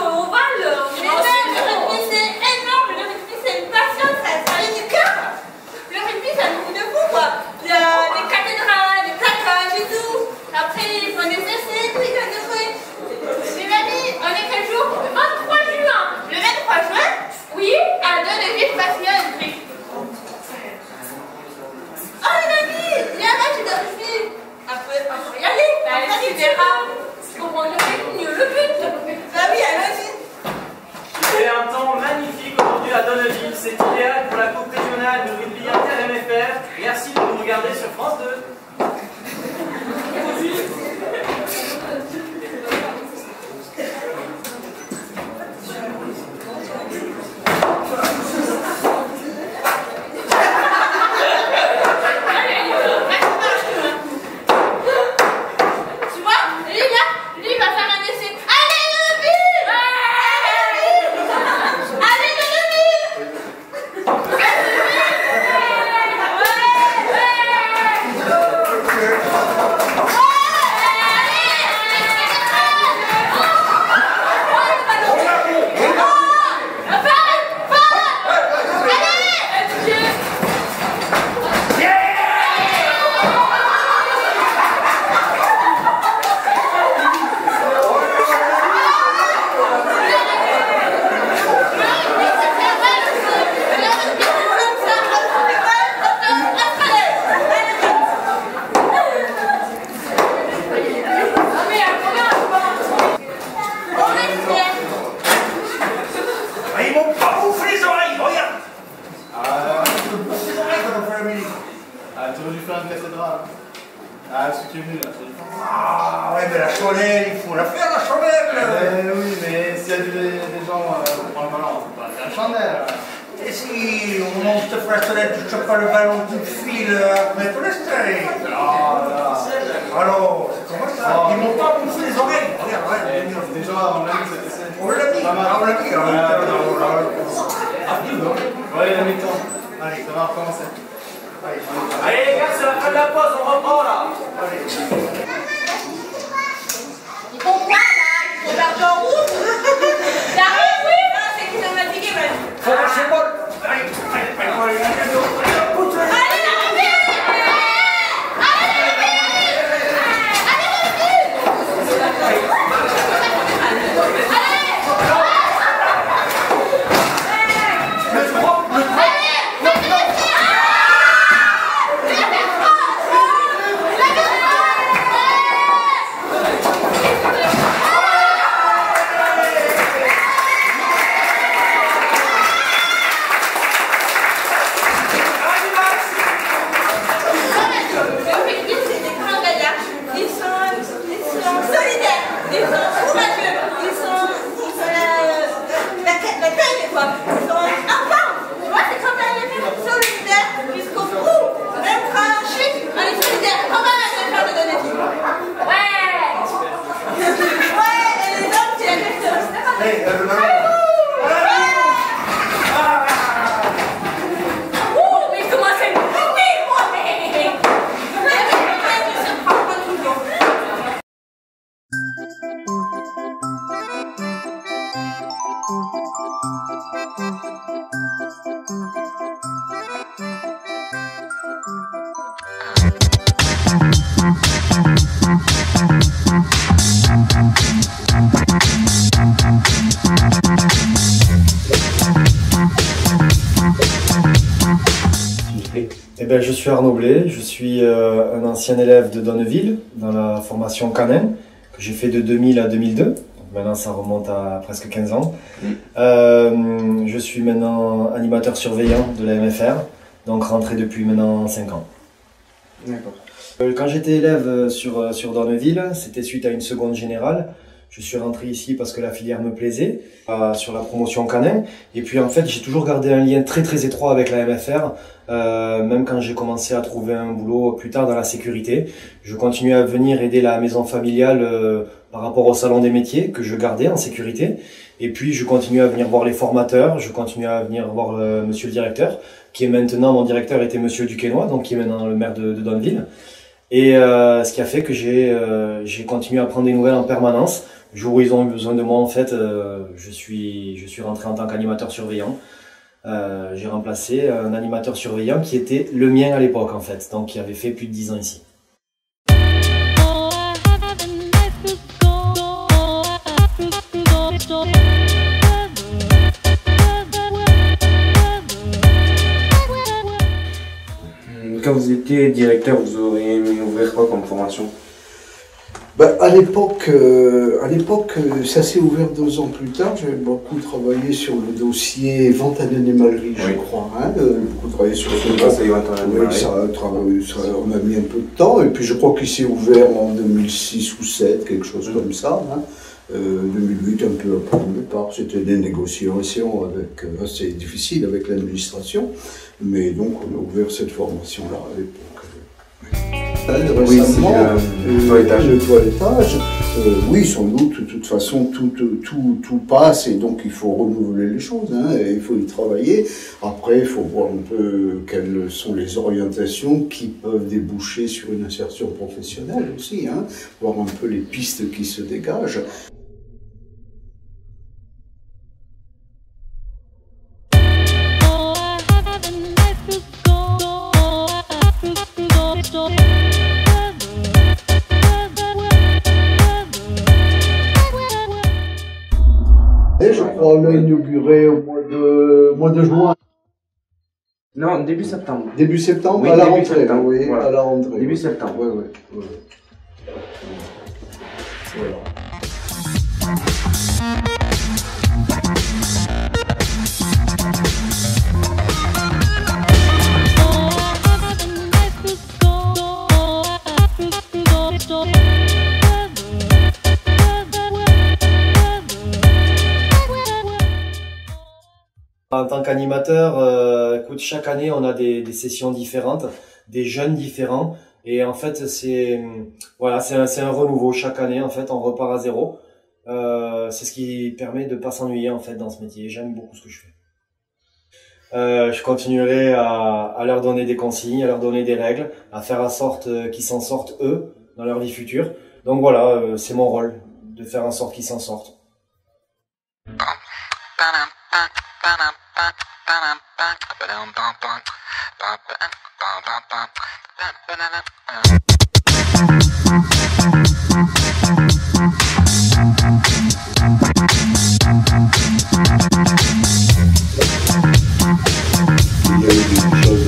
Au match. C'est un temps magnifique aujourd'hui à Donneville, c'est idéal pour la coupe régionale de rugby inter-MFR. Merci de nous regarder sur France 2. allez, Dominique. Ah, tu aurais dû faire une cathédrale. Ah, ce qui est venu là, tu aurais dû faire. Ah, ouais, mais la chandelle, il faut la faire, la chandelle. Oui, mais s'il y a des gens pour prendre le ballon, on peut pas faire la chandelle. Et si au moment où tu te fais la sonnette, tu chopes pas le ballon, tu files après tout le stress. Alors, c'est comment ça? Ils m'ont pas bouffé les oreilles. Regarde, déjà, on l'a mis cette scène. on l'a mis, on l'a mis. Ouais, la mi-temps. Allez, ça va recommencer. Allez les gars, c'est la fin de la pause, on reprend là. Ils font quoi là? Ils font l'argent en route? T'arrives, oui? Non, c'est qu'ils sont fatigués, vas-y. Faut lâcher bol. Allez, Je suis Arnaud Blé, je suis un ancien élève de Donneville dans la formation Canin que j'ai fait de 2000 à 2002. Donc maintenant ça remonte à presque 15 ans. Je suis maintenant animateur surveillant de la MFR, donc rentré depuis maintenant 5 ans. D'accord. Quand j'étais élève sur Donneville, c'était suite à une seconde générale. Je suis rentré ici parce que la filière me plaisait, sur la promotion Canin. Et puis en fait, j'ai toujours gardé un lien très très étroit avec la MFR, même quand j'ai commencé à trouver un boulot plus tard dans la sécurité. Je continuais à venir aider la maison familiale par rapport au salon des métiers que je gardais en sécurité. Et puis je continuais à venir voir les formateurs, je continuais à venir voir monsieur le directeur, qui est maintenant, mon directeur était monsieur Duquesnoy, donc qui est maintenant le maire de Donneville. Et ce qui a fait que j'ai continué à prendre des nouvelles en permanence. Le jour où ils ont eu besoin de moi, en fait, je suis rentré en tant qu'animateur surveillant. J'ai remplacé un animateur surveillant qui était le mien à l'époque, en fait, donc qui avait fait plus de 10 ans ici. Quand vous étiez directeur, vous auriez aimé ouvrir quoi comme formation? À l'époque, ça s'est ouvert 2 ans plus tard. J'avais beaucoup travaillé sur le dossier vente à l'animalerie, je crois. Beaucoup travaillé sur ce dossier. On a mis un peu de temps. Et puis je crois qu'il s'est ouvert en 2006 ou 2007, quelque chose comme ça. 2008, un peu après le départ. C'était des négociations assez difficiles avec l'administration. Mais donc on a ouvert cette formation-là à l'époque. Récemment, le toilettage, oui, sans doute, de toute façon, tout passe et donc il faut renouveler les choses, et il faut y travailler. Après, il faut voir un peu quelles sont les orientations qui peuvent déboucher sur une insertion professionnelle aussi, voir un peu les pistes qui se dégagent. Et je crois on l'a inauguré au mois de juin. Non, début septembre. Début septembre, oui, à la début rentrée. Septembre, oui, voilà. À la rentrée. Début septembre. Oui. Voilà. tant qu'animateur, écoute, chaque année on a des sessions différentes, des jeunes différents, et en fait c'est voilà, c'est un renouveau chaque année. En fait, on repart à zéro. C'est ce qui permet de pas s'ennuyer en fait dans ce métier. J'aime beaucoup ce que je fais. Je continuerai à leur donner des consignes, à leur donner des règles, à faire en sorte qu'ils s'en sortent eux dans leur vie future. Donc voilà, c'est mon rôle de faire en sorte qu'ils s'en sortent. Il y a eu des choses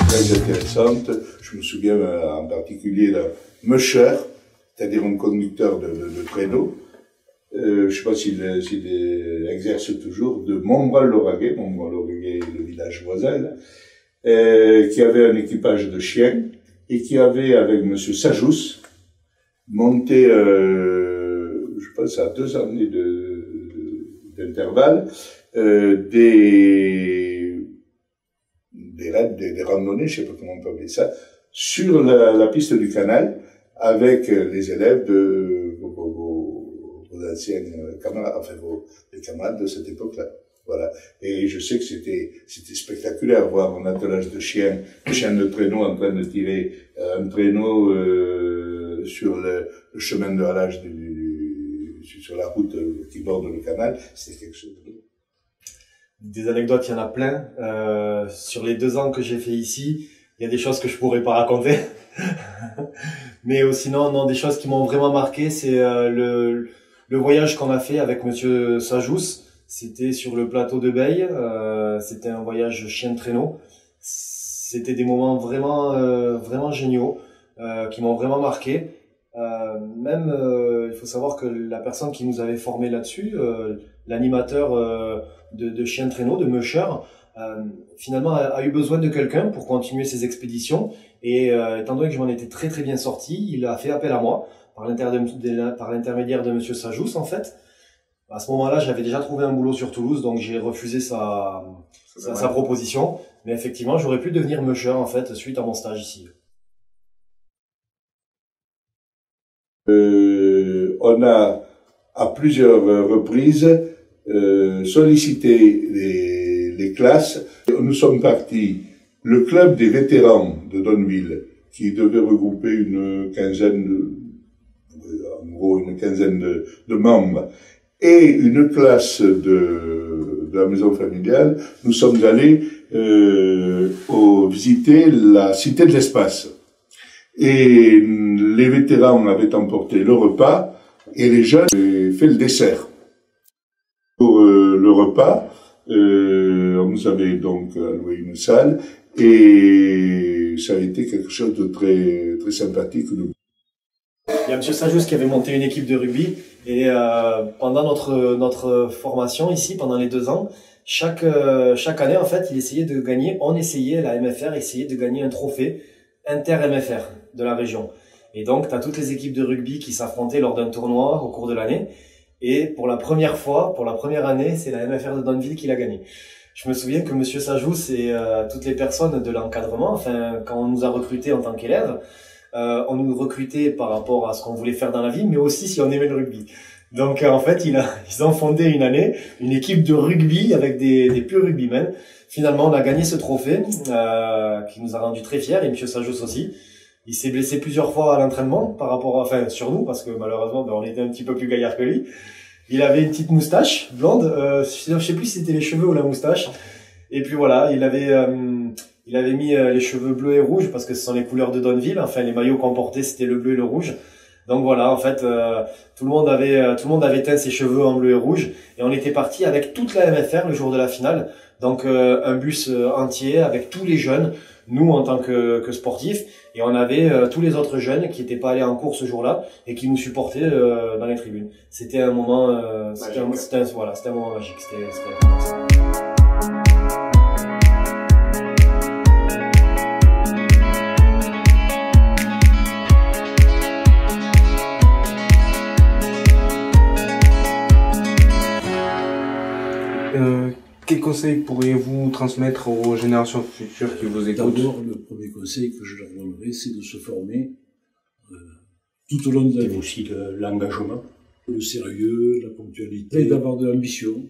très intéressantes. Je me souviens en particulier d'un musher, c'est-à-dire un conducteur de traîneau. Je ne sais pas s'il exerce toujours, de Montbral-l'Auragais, Montbral-l'Auragais est le village voisin, là, qui avait un équipage de chiens et qui avait, avec M. Sajous, monté, je pense à 2 années d'intervalle, des randonnées, je ne sais pas comment on peut appeler ça, sur la piste du canal, avec les élèves de vos anciens camarades, enfin les camarades de cette époque-là. Voilà. Et je sais que c'était spectaculaire, voir un attelage de chiens de traîneau en train de tirer un traîneau sur le chemin de halage sur la route qui borde le canal. C'était quelque chose de... Des anecdotes, il y en a plein. Sur les 2 ans que j'ai fait ici, il y a des choses que je pourrais pas raconter. Mais sinon, non, des choses qui m'ont vraiment marqué, c'est le voyage qu'on a fait avec Monsieur Sajous. C'était sur le plateau de Beille. C'était un voyage chien de traîneau. C'était des moments vraiment géniaux qui m'ont vraiment marqué. Il faut savoir que la personne qui nous avait formés là-dessus, l'animateur de chien de traîneau, de musher, finalement a eu besoin de quelqu'un pour continuer ses expéditions. Et étant donné que je m'en étais très bien sorti, il a fait appel à moi par l'intermédiaire de Monsieur Sajous en fait. À ce moment-là, j'avais déjà trouvé un boulot sur Toulouse, donc j'ai refusé sa proposition. Mais effectivement, j'aurais pu devenir musher en fait suite à mon stage ici. On a à plusieurs reprises sollicité les classes. Nous sommes partis, le club des vétérans de Donneville, qui devait regrouper une quinzaine de membres, et une classe de la maison familiale. Nous sommes allés visiter la Cité de l'Espace. Et les vétérans avaient emporté le repas et les jeunes avaient fait le dessert. Pour le repas, on nous avait donc alloué une salle et ça a été quelque chose de très sympathique. Il y a M. Sajous qui avait monté une équipe de rugby et pendant notre formation ici, pendant les 2 ans, chaque année en fait, la MFR essayait de gagner un trophée inter-MFR de la région. Et donc, tu as toutes les équipes de rugby qui s'affrontaient lors d'un tournoi au cours de l'année. Et pour la première année, c'est la MFR de Donneville qui l'a gagné. Je me souviens que Monsieur Sajous et toutes les personnes de l'encadrement, enfin, quand on nous a recrutés en tant qu'élèves, on nous recrutait par rapport à ce qu'on voulait faire dans la vie, mais aussi si on aimait le rugby. Donc, en fait, ils ont fondé une année une équipe de rugby avec des purs rugbymen. Finalement, on a gagné ce trophée qui nous a rendu très fiers, et M. Sajous aussi. Il s'est blessé plusieurs fois à l'entraînement sur nous, parce que malheureusement, on était un petit peu plus gaillard que lui. Il avait une petite moustache blonde, je sais plus si c'était les cheveux ou la moustache. Et puis voilà, il avait mis les cheveux bleus et rouges, parce que ce sont les couleurs de Donneville. Enfin, les maillots qu'on portait, c'était le bleu et le rouge. Donc voilà, en fait, tout le monde avait teint ses cheveux en bleu et rouge, et on était parti avec toute la MFR le jour de la finale. Donc un bus entier avec tous les jeunes, nous en tant que sportifs, et on avait tous les autres jeunes qui n'étaient pas allés en cours ce jour-là et qui nous supportaient dans les tribunes. C'était un moment, c'était un moment magique. Quels conseils pourriez-vous transmettre aux générations futures qui vous écoutent? D'abord, le premier conseil que je leur donnerai, c'est de se former tout au long de la vie. Aussi l'engagement, le sérieux, la ponctualité, et d'avoir de l'ambition.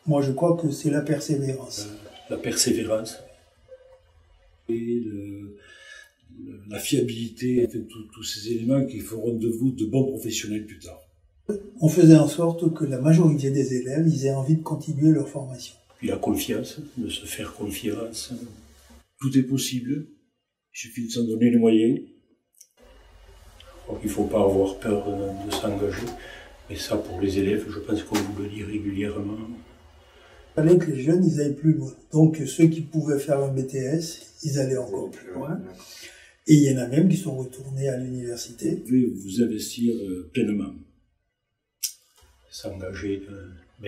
Moi, je crois que c'est la persévérance. La persévérance. Et la fiabilité, tous ces éléments qui feront de vous de bons professionnels plus tard. On faisait en sorte que la majorité des élèves, ils aient envie de continuer leur formation. Puis la confiance, de se faire confiance. Tout est possible, il suffit de s'en donner les moyens. Il ne faut pas avoir peur de s'engager. Et ça, pour les élèves, je pense qu'on vous le dit régulièrement. Il fallait que les jeunes, ils aillent plus loin. Donc ceux qui pouvaient faire un BTS, ils allaient encore plus loin. Et il y en a même qui sont retournés à l'université. Vous pouvez vous investir pleinement. S'engager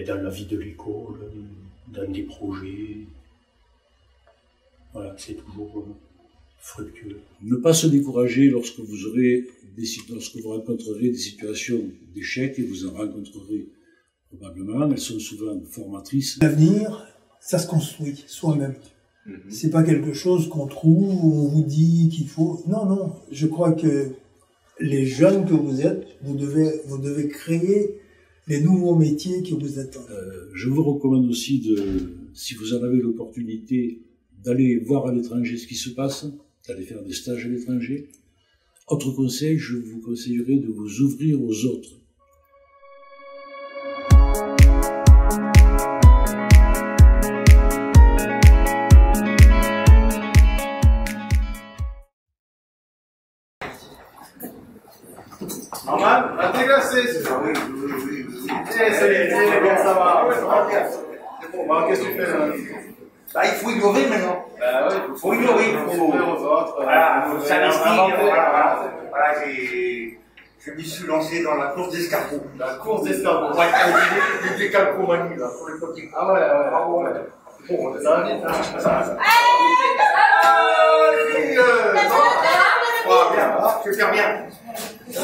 dans la vie de l'école, dans des projets. Voilà, c'est toujours fructueux. Ne pas se décourager lorsque vous rencontrerez des situations d'échec, et vous en rencontrerez probablement. Elles sont souvent formatrices. L'avenir, ça se construit soi-même. C'est pas quelque chose qu'on trouve, où on vous dit qu'il faut... Non, non, je crois que les jeunes que vous êtes, vous devez créer les nouveaux métiers qui vous attendent. Je vous recommande aussi, si vous en avez l'opportunité, d'aller voir à l'étranger ce qui se passe, d'aller faire des stages à l'étranger. Autre conseil, je vous conseillerais de vous ouvrir aux autres. Normal, on va dégager, c'est ça. Oui. C'est bon, ça va. Bon, qu'est-ce que tu fais là? Bah, il faut innover maintenant. Bah oui, il faut innover. Il faut ouvrir aux autres. Voilà, il faut s'investir. Voilà, je me suis lancé dans la course d'escargot. La course d'escargot. Ouais, des calcomanies, là, pour les petits. Ah ouais. Bon, ça va vite, hein. Ça va. Je vais faire bien. Ça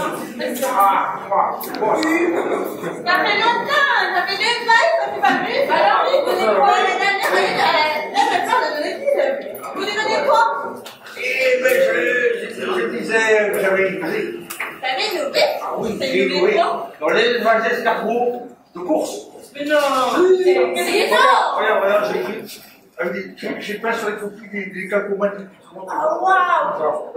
fait longtemps, ça fait 2 mois, ça fait pas plus. Alors, vous donnez quoi la dernière? Là, maintenant, on a donné qui? Vous donnez quoi? Eh ben, je disais que j'avais innové. T'avais innové? Ah oui, j'ai innové dans l'élevage d'escargots de course. Mais non! C'est énorme! Regarde, j'ai plein sur les copies des calcomanies. Ah, waouh!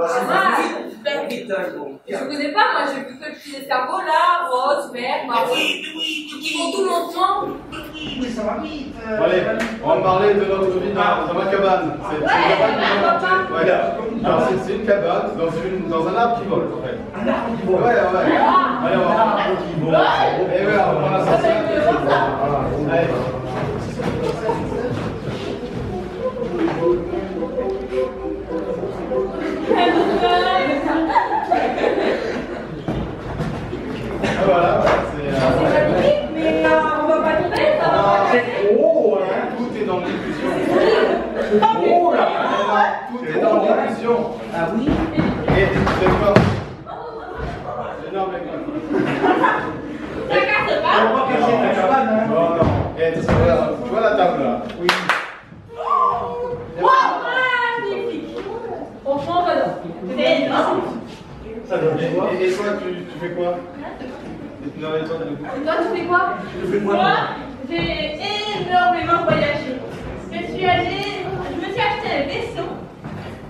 Je connais pas, moi j'ai vu que le petit escargot là, rose, vert, marron. Ils font tout lentement. Oui, mais ça va vite. Allez, on va parler de notre vie dans ma cabane. C'est une cabane dans un arbre qui vole, en fait. Un arbre qui vole? Ouais. Allez, on va voir un arbre qui vole. Et voilà, on prend l'ascenseur. Allez. Voilà, c'est magnifique, mais on va pas tomber, ça va pas c'est gros, hein. Tout est dans l'illusion. Oh là, tout est dans l'illusion. Ah oui? Et c'est quoi? C'est énorme, Ça casse pas? On va casser ta cabane, hein? Non. Et tu vois la table là? Oui. Wow, magnifique! Franchement, voilà. C'est énorme! Et toi, tu fais quoi? Non, et toi, Toi, tu fais quoi? Moi, j'ai énormément voyagé. Je me suis acheté un vaisseau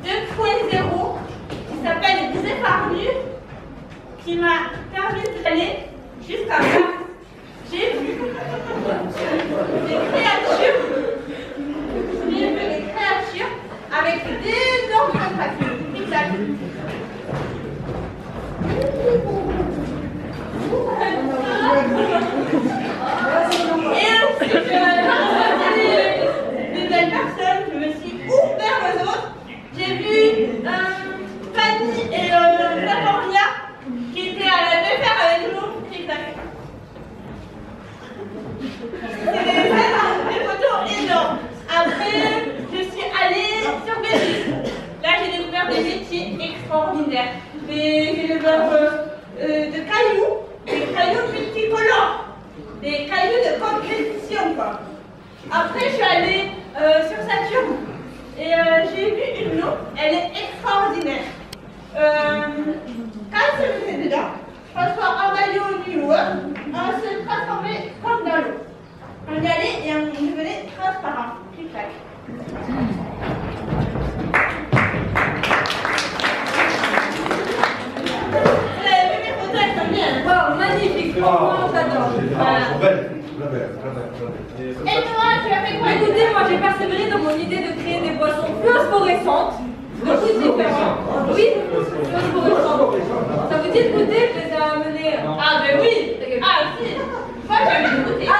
2.0 qui s'appelle Les Épargnus, qui m'a permis d'aller jusqu'à Mars. J'ai vu des créatures avec d'énormes tentacules. Et ensuite, des belles personnes, je me suis ouvert aux autres. J'ai vu Fanny et Laporia qui étaient à la même faire avec nous. C'était des photos énormes. Après, je suis allée sur Vénus. Là, j'ai découvert des métiers extraordinaires. J'ai découvert de cailloux, des cailloux multicolores, des cailloux de compétition, quoi. Après, je suis allée sur Saturne et j'ai vu une loupe. Elle est extraordinaire. Quand elle se mettait dedans, transforme un maillot nu ou autre, on se transformait comme dans l'eau. On y allait et on devenait transparent. Clic-clac. Vous avez vu mes photos, elles sont bien. Wow, magnifique, franchement, j'adore. Voilà. Et toi, tu as fait quoi? Écoutez, moi j'ai persévéré dans mon idée de créer des boissons phosphorescentes, de goûts différents. Oui, phosphorescentes. Ça vous dit de goûter? Je les ai amenés. Ah, ben oui! Ah, si! Moi, j'ai envie de goûter. Ah,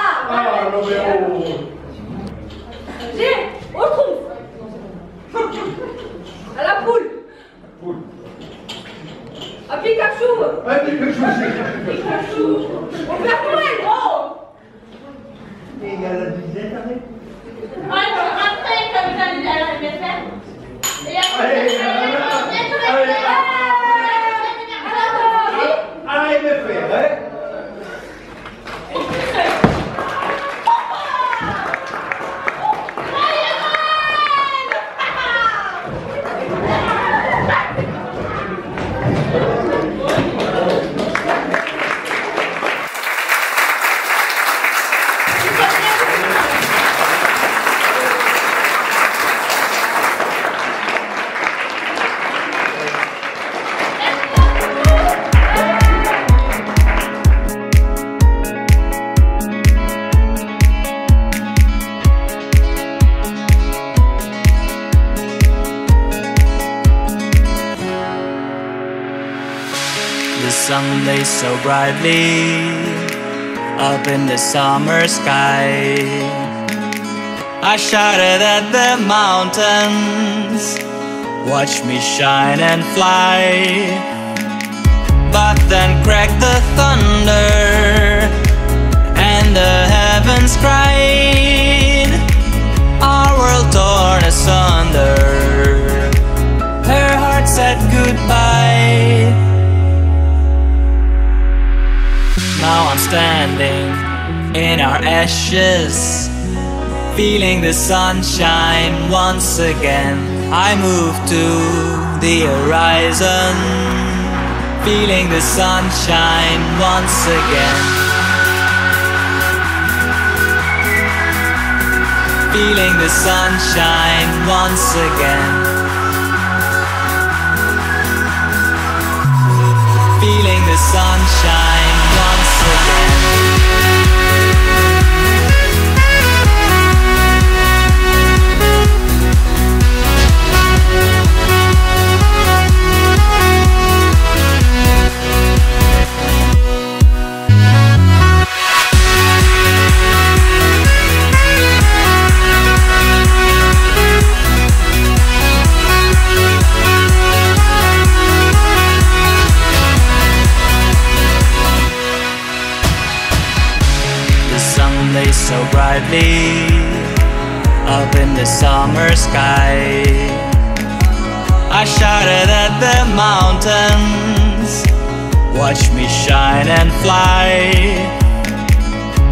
j'ai au trou. À la poule. À Pikachu. Pikachu. Au Père Noël. Oh! Et il y a la disette avec. Moi, je rentrais comme ça, à la MFR. Et après, à la MFR, hein? The sun lays so brightly up in the summer sky. I shouted at the mountains, watch me shine and fly. But then cracked the thunder and the heavens cried, our world torn asunder. Her heart said goodbye. Now I'm standing in our ashes, feeling the sunshine once again. I move to the horizon, feeling the sunshine once again. Feeling the sunshine once again. Feeling the sunshine once again. So brightly up in the summer sky, I shouted at the mountains, watch me shine and fly.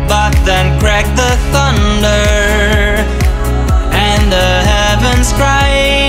But then cracked the thunder and the heavens cried,